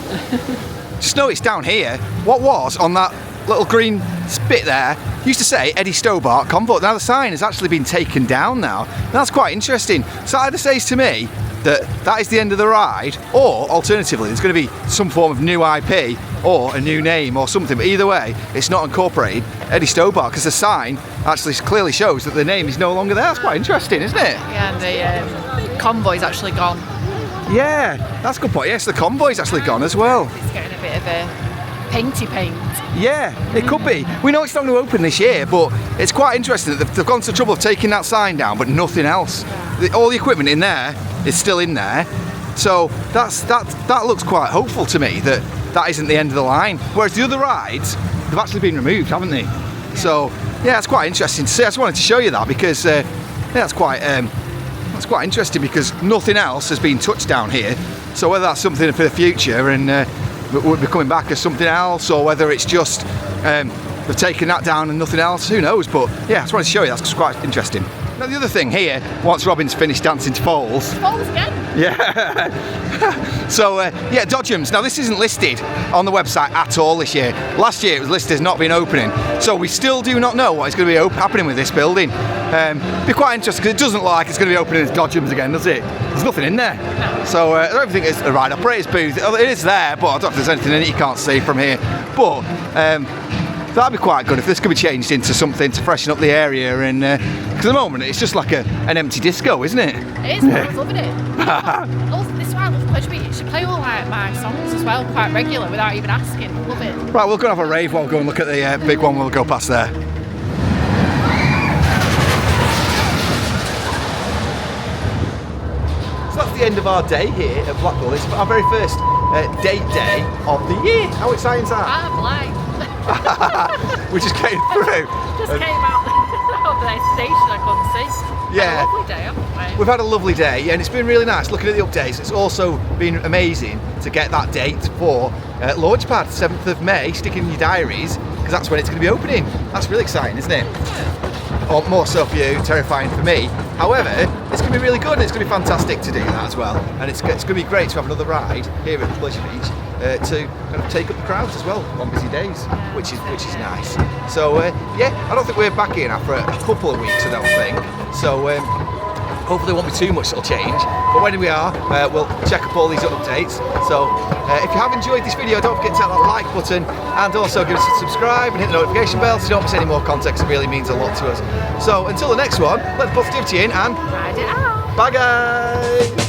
Just notice down here, what was on that little green bit there used to say Eddie Stobart Convoy. Now the sign has actually been taken down now. And that's quite interesting. So that either says to me that is the end of the ride, or alternatively there's going to be some form of new IP or a new name or something. But either way, it's not incorporated Eddie Stobart because the sign actually clearly shows that the name is no longer there. That's quite interesting, isn't it? Yeah, and the convoy's actually gone. Yeah, that's a good point. Yes, the convoy's actually gone as well. It's getting a bit of a painty paint. Yeah, it could be. We know it's not going to open this year, but it's quite interesting that they've gone to the trouble of taking that sign down, but nothing else. All the equipment in there is still in there, so that looks quite hopeful to me that isn't the end of the line. Whereas the other rides, they've actually been removed, haven't they? So yeah, it's quite interesting to see. I just wanted to show you that because that's quite interesting because nothing else has been touched down here. So whether that's something for the future and we'll be coming back as something else, or whether it's just they've taken that down and nothing else, who knows? But yeah, I just wanted to show you that's quite interesting. Now the other thing here, once Robin's finished dancing to Falls. Falls again? Yeah. So yeah, Dodgems. Now this isn't listed on the website at all this year. Last year it was listed as not being opening. So we still do not know what is going to be happening with this building. Be quite interesting because it doesn't look like it's going to be opening as Dodgems again, does it? There's nothing in there. No. So I don't think it's a ride operator's booth. It is there, but I don't know if there's anything in it you can't see from here. But that'd be quite good if this could be changed into something to freshen up the area. And because at the moment it's just like an empty disco, isn't it? It is. Yeah. I was loving it. Also, this is why I love Pleasure Beach. You should play all my songs as well, quite regular, without even asking. Love it. Right, we'll go and have a rave while we go and look at the big one. We'll go past there. So that's the end of our day here at Blackpool. It's our very first date day of the year. How exciting is that? I'm blind. We just came through. Just came out of the station, I couldn't see. Yeah. Had a lovely day, haven't we? We've had a lovely day, and it's been really nice looking at the updates. It's also been amazing to get that date for Launchpad, 7th of May. Stick in your diaries, because that's when it's going to be opening. That's really exciting, isn't it? Or more so for you, terrifying for me. However, it's going to be really good, and it's going to be fantastic to do that as well. And it's going to be great to have another ride here at Pleasure Beach to kind of take up the crowds as well on busy days, which is nice. So yeah, I don't think we're back in after a couple of weeks, I don't think. So hopefully there won't be too much that'll change. But when we are, we'll check up all these updates. So if you have enjoyed this video, don't forget to hit that like button and also give us a subscribe and hit the notification bell so you don't miss any more content. It really means a lot to us. So until the next one, let the positivity in and Ride it out. bye guys.